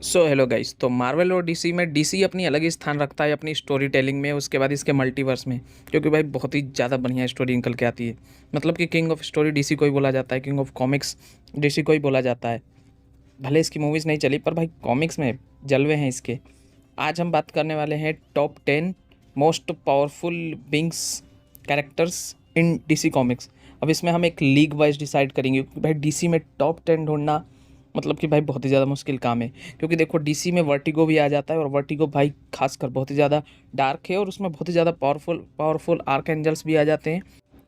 So hello guys. तो Marvel और DC में डीसी अपनी अलग ही स्थान रखता है अपनी स्टोरी टेलिंग में, उसके बाद इसके मल्टीवर्स में, क्योंकि भाई बहुत ही ज़्यादा बढ़िया स्टोरी निकल के आती है। मतलब कि किंग ऑफ स्टोरी डीसी को ही बोला जाता है, किंग ऑफ कॉमिक्स डीसी को ही बोला जाता है। भले इसकी मूवीज़ नहीं चली पर भाई कॉमिक्स में जलवे हैं इसके। आज हम बात करने वाले हैं top 10 most powerful बिंग्स characters in DC comics. अब इसमें हम एक लीग वाइज डिसाइड करेंगे, क्योंकि भाई डीसी में टॉप 10 ढूंढना मतलब कि भाई बहुत ही ज़्यादा मुश्किल काम है। क्योंकि देखो डीसी में वर्टिगो भी आ जाता है, और वर्टिगो भाई खासकर बहुत ही ज़्यादा डार्क है, और उसमें बहुत ही ज़्यादा पावरफुल पावरफुल आर्क एंजल्स भी आ जाते हैं।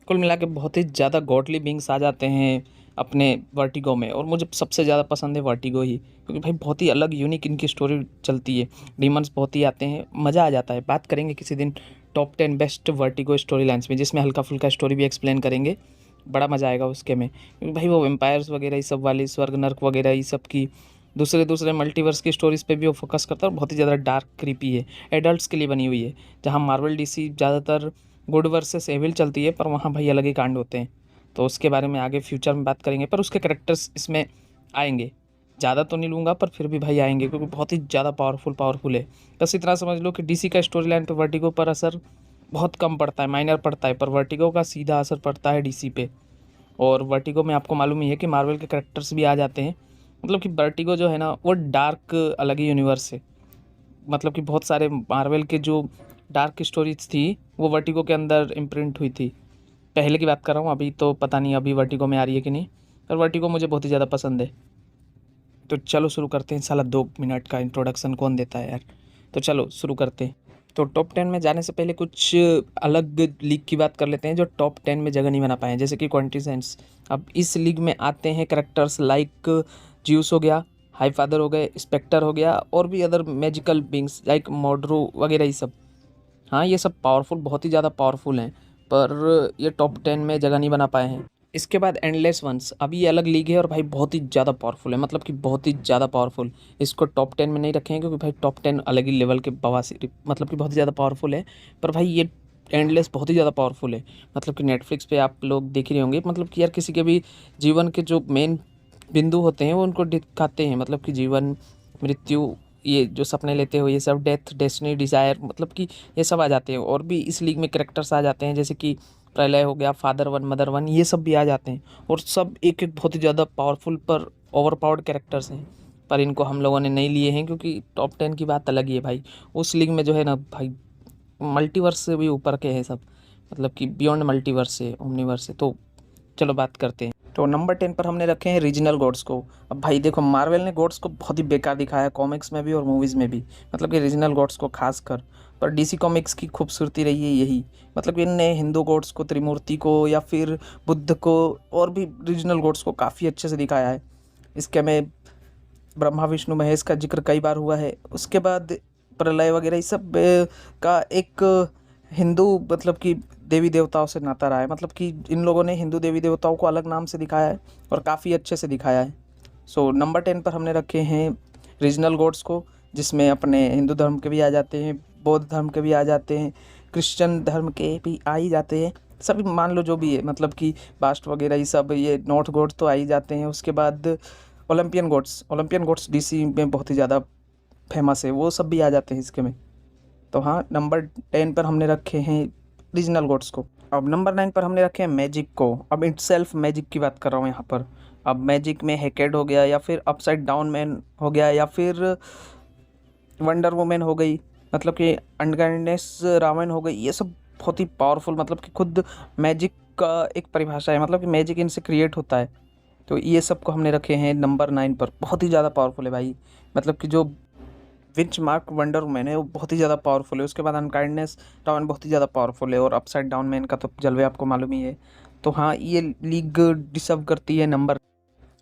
कुल मिला के बहुत ही ज़्यादा गॉडली बींग्स आ जाते हैं अपने वर्टिगो में, और मुझे सबसे ज़्यादा पसंद है वर्टिगो ही, क्योंकि भाई बहुत ही अलग यूनिक इनकी स्टोरी चलती है। डीमंस बहुत ही आते हैं, मज़ा आ जाता है। बात करेंगे किसी दिन top 10 best vertigo story lines में, जिसमें हल्का फुल्का स्टोरी भी एक्सप्लेन करेंगे। बड़ा मज़ा आएगा उसके में, क्योंकि भाई वो वेम्पायर्स वगैरह ये सब वाली, स्वर्ग नर्क वगैरह ये सब की दूसरे दूसरे मल्टीवर्स की स्टोरीज पे भी वो फोकस करता है, और बहुत ही ज़्यादा डार्क क्रीपी है, एडल्ट्स के लिए बनी हुई है। जहाँ मार्वल डीसी ज़्यादातर गुड वर्सेस एविल चलती है, पर वहाँ भाई अलग ही कांड होते हैं। तो उसके बारे में आगे फ्यूचर में बात करेंगे, पर उसके करेक्टर्स इसमें आएंगे। ज़्यादा तो नहीं लूँगा पर फिर भी भाई आएंगे, क्योंकि बहुत ही ज़्यादा पावरफुल है। बस इतना समझ लो कि डीसी का स्टोरी लाइन पर वर्टिगो पर असर बहुत कम पड़ता है, माइनर पड़ता है, पर वर्टिगो का सीधा असर पड़ता है डीसी पे। और वर्टिगो में आपको मालूम ही है कि मार्वल के करेक्टर्स भी आ जाते हैं। मतलब कि वर्टिगो जो है ना वो डार्क अलग ही यूनिवर्स है। मतलब कि बहुत सारे मार्वल के जो डार्क स्टोरीज थी वो वर्टिगो के अंदर इम्प्रिंट हुई थी। पहले की बात कर रहा हूँ, अभी तो पता नहीं अभी वर्टिगो में आ रही है कि नहीं, पर वर्टिगो मुझे बहुत ही ज़्यादा पसंद है। तो चलो शुरू करते हैं। साला 2 मिनट का इंट्रोडक्शन कौन देता है यार। तो चलो शुरू करते हैं। तो टॉप 10 में जाने से पहले कुछ अलग लीग की बात कर लेते हैं जो टॉप 10 में जगह नहीं बना पाए हैं, जैसे कि क्वांटिसेंस। अब इस लीग में आते हैं करेक्टर्स लाइक ज्यूस हो गया, हाई फादर हो गए, स्पेक्टर हो गया, और भी अदर मैजिकल बींग्स लाइक मॉड्रो वगैरह ये सब। हाँ ये सब पावरफुल, बहुत ही ज़्यादा पावरफुल हैं, पर ये टॉप 10 में जगह नहीं बना पाए हैं। इसके बाद एंडलेस वंस, अभी ये अलग लीग है और भाई बहुत ही ज़्यादा पावरफुल है, मतलब कि बहुत ही ज़्यादा पावरफुल। इसको टॉप 10 में नहीं रखेंगे, क्योंकि भाई टॉप 10 अलग ही लेवल के बवासीर, मतलब कि बहुत ही ज़्यादा पावरफुल है। पर भाई ये एंडलेस बहुत ही ज़्यादा पावरफुल है। मतलब कि नेटफ्लिक्स पे आप लोग देख ही रहे होंगे, मतलब कि यार किसी के भी जीवन के जो मेन बिंदु होते हैं वो उनको दिखाते हैं। मतलब कि जीवन, मृत्यु, ये जो सपने लेते हो ये सब, डेथ, डेस्टिनी, डिज़ायर, मतलब कि ये सब आ जाते हैं। और भी इस लीग में करेक्टर्स आ जाते हैं, जैसे कि प्रलय हो गया, फादर वन, मदर वन, ये सब भी आ जाते हैं। और सब एक एक बहुत ही ज़्यादा पावरफुल पर ओवर पावर्ड कैरेक्टर्स हैं, पर इनको हम लोगों ने नहीं लिए हैं, क्योंकि टॉप 10 की बात अलग ही है भाई। उस लीग में जो है ना भाई मल्टीवर्स से भी ऊपर के हैं सब, मतलब कि बियॉन्ड मल्टीवर्स से, ओमनीवर्स से। तो चलो बात करते हैं। तो नंबर 10 पर हमने रखे हैं रीजनल गॉड्स को। अब भाई देखो मार्वल ने गॉड्स को बहुत ही बेकार दिखाया है, कॉमिक्स में भी और मूवीज़ में भी, मतलब कि रीजनल गॉड्स को खास कर। पर डीसी कॉमिक्स की खूबसूरती रही है यही, मतलब कि इनने हिंदू गॉड्स को, त्रिमूर्ति को, या फिर बुद्ध को, और भी रीजनल गॉड्स को काफ़ी अच्छे से दिखाया है। इसके में ब्रह्मा विष्णु महेश का जिक्र कई बार हुआ है। उसके बाद प्रलय वगैरह ये सब का एक हिंदू, मतलब कि देवी देवताओं से नाता रहा है। मतलब कि इन लोगों ने हिंदू देवी देवताओं को अलग नाम से दिखाया है, और काफ़ी अच्छे से दिखाया है। सो नंबर 10 पर हमने रखे हैं रीजनल गॉड्स को, जिसमें अपने हिंदू धर्म के भी आ जाते हैं, बौद्ध धर्म के भी आ जाते हैं, क्रिश्चियन धर्म के भी आ ही जाते हैं। सभी मान लो जो भी है, मतलब कि बास्ट वगैरह ये सब, ये नॉर्थ गॉड तो आ ही जाते हैं। उसके बाद ओलंपियन गॉड्स डीसी में बहुत ही ज़्यादा फेमस है, वो सब भी आ जाते हैं इसके में। तो हाँ, नंबर 10 पर हमने रखे हैं रीजनल गॉड्स को। अब नंबर 9 पर हमने रखे हैं मैजिक को। अब इट सेल्फ मैजिक की बात कर रहा हूँ यहाँ पर। अब मैजिक में हेकेड हो गया, या फिर अपसाइड डाउन मैन हो गया, या फिर वंडर वुमेन हो गई, मतलब कि अनगाइंडनेस रावण हो गई, ये सब बहुत ही पावरफुल, मतलब कि खुद मैजिक का एक परिभाषा है, मतलब कि मैजिक इनसे क्रिएट होता है। तो ये सब को हमने रखे हैं नंबर 9 पर, बहुत ही ज़्यादा पावरफुल है भाई। मतलब कि जो विच मार्क वंडर वुमैन है वो बहुत ही ज़्यादा पावरफुल है। उसके बाद अनकाइंडनेस टाउन बहुत ही ज़्यादा पावरफुल है, और अपसाइड डाउन मैन का तो जलवे आपको मालूम ही है। तो हाँ, ये लीग डिसर्व करती है नंबर।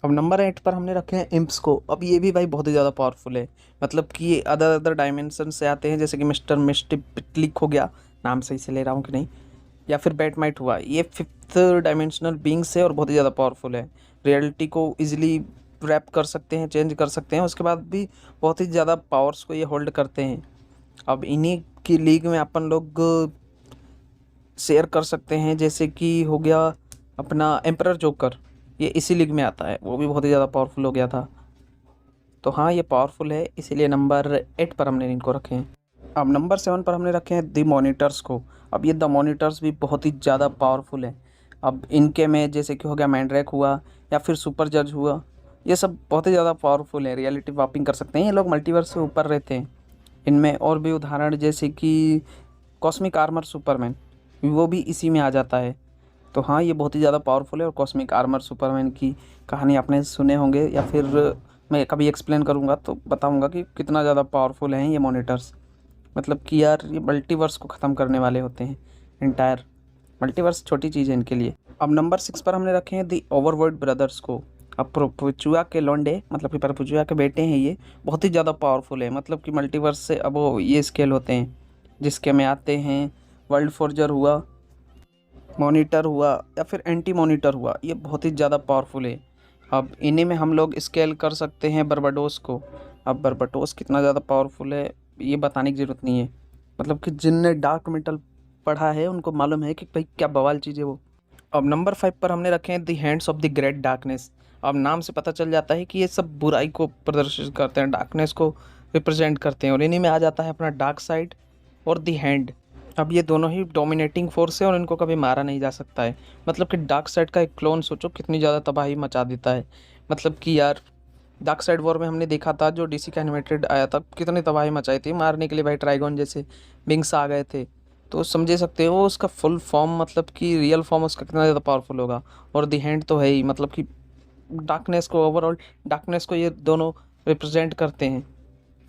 अब नंबर 8 पर हमने रखे हैं इम्प्स को। अब ये भी भाई बहुत ही ज़्यादा पावरफुल है, मतलब कि ये अदर अदर डायमेंशन से आते हैं, जैसे कि मिस्टर मिस्टिक हो गया, नाम सही से ले रहा हूँ कि नहीं, या फिर बैटमाइट हुआ, ये फिफ्थ डायमेंशनल बींग्स है और बहुत ही ज़्यादा पावरफुल है। रियलिटी को इजीली रैप कर सकते हैं, चेंज कर सकते हैं, उसके बाद भी बहुत ही ज़्यादा पावर्स को ये होल्ड करते हैं। अब इन्हीं की लीग में अपन लोग शेयर कर सकते हैं, जैसे कि हो गया अपना एम्परर जोकर, ये इसी लीग में आता है, वो भी बहुत ही ज़्यादा पावरफुल हो गया था। तो हाँ, ये पावरफुल है, इसीलिए नंबर 8 पर हमने इनको रखे हैं। अब नंबर 7 पर हमने रखे हैं द मॉनिटर्स को। अब ये द मॉनिटर्स भी बहुत ही ज़्यादा पावरफुल है। अब इनके में जैसे कि हो गया मैंड्रैक हुआ या फिर सुपर जज हुआ, ये सब बहुत ही ज़्यादा पावरफुल है, रियलिटी वापिंग कर सकते हैं, ये लोग मल्टीवर्स से ऊपर रहते हैं। इनमें और भी उदाहरण जैसे कि कॉस्मिक आर्मर सुपरमैन, वो भी इसी में आ जाता है। तो हाँ, ये बहुत ही ज़्यादा पावरफुल है। और कॉस्मिक आर्मर सुपरमैन की कहानी आपने सुने होंगे, या फिर मैं कभी एक्सप्लेन करूँगा तो बताऊँगा कि कितना ज़्यादा पावरफुल हैं ये मॉनिटर्स। मतलब कि यार, ये मल्टीवर्स को ख़त्म करने वाले होते हैं। एंटायर मल्टीवर्स छोटी चीज़ है इनके लिए। अब नंबर 6 पर हमने रखे हैं दी ओवरवर्ल्ड ब्रदर्स को। अब परपेचुआ के लौंडे, मतलब कि परपेचुआ के बेटे हैं, ये बहुत ही ज़्यादा पावरफुल है। मतलब कि मल्टीवर्स से अब वो ये स्केल होते हैं जिसके में आते हैं वर्ल्ड फोर्जर हुआ, मॉनिटर हुआ या फिर एंटी मॉनिटर हुआ, ये बहुत ही ज़्यादा पावरफुल है। अब इन्हीं में हम लोग स्केल कर सकते हैं बर्बाडोस को। अब बर्बाडोस कितना ज़्यादा पावरफुल है ये बताने की ज़रूरत नहीं है। मतलब कि जिनने डार्क मेटल पढ़ा है उनको मालूम है कि भाई क्या बवाल चीज़ है वो। अब नंबर 5 पर हमने रखे हैं the hands of the great darkness. अब नाम से पता चल जाता है कि ये सब बुराई को प्रदर्शित करते हैं, डार्कनेस को रिप्रेजेंट करते हैं, और इन्हीं में आ जाता है अपना डार्क साइड और द हैंड। अब ये दोनों ही डोमिनेटिंग फोर्स है और इनको कभी मारा नहीं जा सकता है। मतलब कि डार्क साइड का एक क्लोन सोचो कितनी ज़्यादा तबाही मचा देता है। मतलब कि यार, डार्क साइड वॉर में हमने देखा था जो डीसी का एनिमेटेड आया था, कितनी तबाही मचाई थी, मारने के लिए भाई ट्राइगॉन जैसे विंग्स आ गए थे। तो समझे सकते हो उसका फुल फॉर्म, मतलब कि रियल फॉर्म उसका कितना ज़्यादा पावरफुल होगा। और दी हैंड तो है ही, मतलब कि डार्कनेस को, ओवरऑल डार्कनेस को ये दोनों रिप्रेजेंट करते हैं।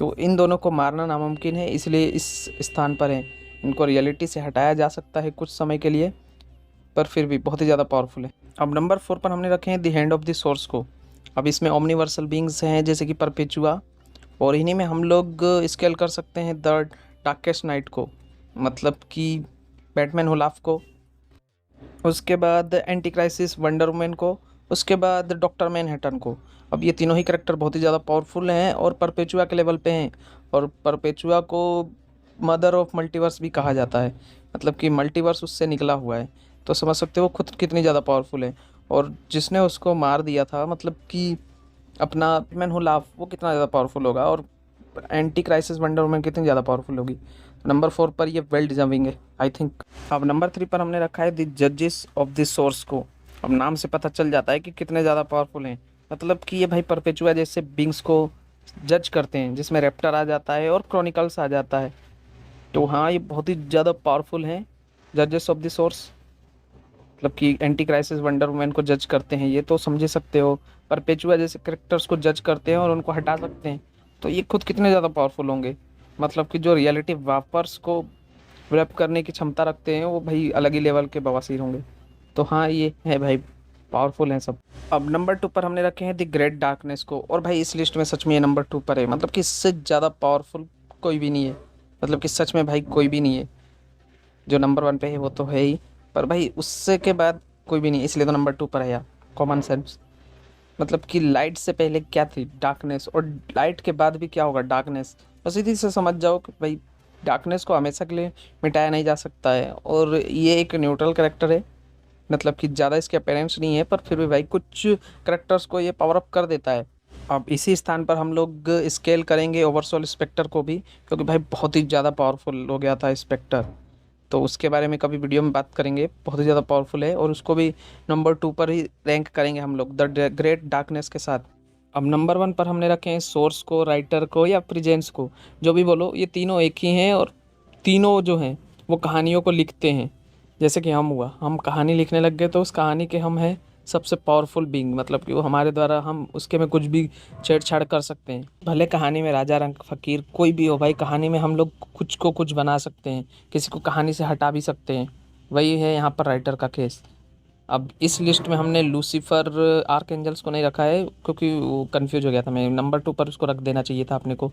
तो इन दोनों को मारना नामुमकिन है, इसलिए इस स्थान पर है। इनको रियलिटी से हटाया जा सकता है कुछ समय के लिए, पर फिर भी बहुत ही ज़्यादा पावरफुल है। अब नंबर 4 पर हमने रखे हैं the hand of the source को। अब इसमें ओमनिवर्सल बींग्स हैं जैसे कि परपेचुआ, और इन्हीं में हम लोग स्केल कर सकते हैं द डार्केस्ट नाइट को, मतलब कि बैटमैन हुलाफ को, उसके बाद एंटी क्राइसिस वंडर वुमन को, उसके बाद डॉक्टर मैनहट्टन को। अब ये तीनों ही करेक्टर बहुत ही ज़्यादा पावरफुल हैं और परपेचुआ के लेवल पे हैं। और परपेचुआ को मदर ऑफ मल्टीवर्स भी कहा जाता है, मतलब कि मल्टीवर्स उससे निकला हुआ है। तो समझ सकते हो वो खुद कितनी ज़्यादा पावरफुल है। और जिसने उसको मार दिया था, मतलब कि अपना मैन हु लाफ, वो कितना ज़्यादा पावरफुल होगा, और एंटी क्राइसिस वंडर वुमन कितनी ज़्यादा पावरफुल होगी। तो नंबर 4 पर ये वेल डिजर्विंग है, आई थिंक। अब नंबर 3 पर हमने रखा है द जजेस ऑफ द सोर्स को। अब नाम से पता चल जाता है कि कितने ज़्यादा पावरफुल हैं। मतलब कि ये भाई परपेचुआ जैसे बिंग्स को जज करते हैं, जिसमें रैप्टर आ जाता है और क्रॉनिकल्स आ जाता है। तो हाँ, ये बहुत ही ज़्यादा पावरफुल हैं जजेस ऑफ द सोर्स। मतलब कि एंटी क्राइसिस वंडर वुमन को जज करते हैं ये, तो समझ सकते हो। परपेचुआ जैसे कैरेक्टर्स को जज करते हैं और उनको हटा सकते हैं। तो ये खुद कितने ज़्यादा पावरफुल होंगे। मतलब कि जो रियलिटी वापर्स को रैप करने की क्षमता रखते हैं वो भाई अलग ही लेवल के बवासीर होंगे। तो हाँ, ये है भाई, पावरफुल हैं सब। अब नंबर 2 पर हमने रखे हैं द ग्रेट डार्कनेस को, और भाई इस लिस्ट में सच में ये नंबर 2 पर है। मतलब कि इससे ज़्यादा पावरफुल कोई भी नहीं है। मतलब कि सच में भाई कोई भी नहीं है। जो नंबर 1 पे है वो तो है ही, पर भाई उससे के बाद कोई भी नहीं, इसलिए तो नंबर 2 पर है यार। Common sense. मतलब कि लाइट से पहले क्या थी? डार्कनेस, और लाइट के बाद भी क्या होगा? डार्कनेस। बस इसी से समझ जाओ कि भाई डार्कनेस को हमेशा के लिए मिटाया नहीं जा सकता है, और ये एक न्यूट्रल करेक्टर है। मतलब कि ज़्यादा इसके अपेरेंस नहीं है, पर फिर भी भाई कुछ करेक्टर्स को ये पावर अप कर देता है। अब इसी स्थान पर हम लोग स्केल करेंगे ओवरसोल स्पेक्टर को भी, क्योंकि भाई बहुत ही ज़्यादा पावरफुल हो गया था स्पेक्टर। तो उसके बारे में कभी वीडियो में बात करेंगे, बहुत ही ज़्यादा पावरफुल है, और उसको भी नंबर 2 पर ही रैंक करेंगे हम लोग द ग्रेट डार्कनेस के साथ। अब नंबर 1 पर हमने रखे हैं सोर्स को, राइटर को, या प्रेजेंस को, जो भी बोलो, ये तीनों एक ही हैं। और तीनों जो हैं वो कहानियों को लिखते हैं। जैसे कि हम हुआ, हम कहानी लिखने लग गए तो उस कहानी के हम हैं सबसे पावरफुल बीइंग। मतलब कि वो हमारे द्वारा, हम उसके में कुछ भी छेड़छाड़ कर सकते हैं। भले कहानी में राजा रंग फकीर कोई भी हो भाई, कहानी में हम लोग कुछ को कुछ बना सकते हैं, किसी को कहानी से हटा भी सकते हैं। वही है यहाँ पर राइटर का केस। अब इस लिस्ट में हमने लूसीफर आर्क एंजल्स को नहीं रखा है, क्योंकि वो कंफ्यूज हो गया था मैं। नंबर 2 पर उसको रख देना चाहिए था अपने को,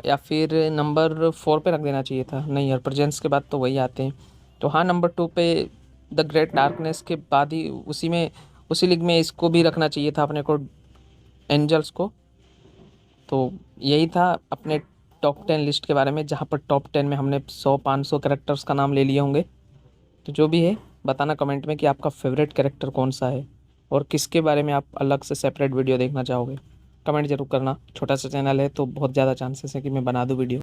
या फिर नंबर 4 पे रख देना चाहिए था। नहीं यार, प्रेजेंस के बाद तो वही आते हैं। तो हाँ, नंबर 2 पे द ग्रेट डार्कनेस के बाद ही उसी में, उसी लीग में इसको भी रखना चाहिए था अपने को, एंजल्स को। तो यही था अपने टॉप 10 लिस्ट के बारे में, जहाँ पर टॉप 10 में हमने 100-500 कैरेक्टर्स का नाम ले लिए होंगे। तो जो भी है, बताना कमेंट में कि आपका फेवरेट कैरेक्टर कौन सा है, और किसके बारे में आप अलग से सेपरेट वीडियो देखना चाहोगे। कमेंट जरूर करना। छोटा सा चैनल है तो बहुत ज़्यादा चांसेस है कि मैं बना दूँ वीडियो।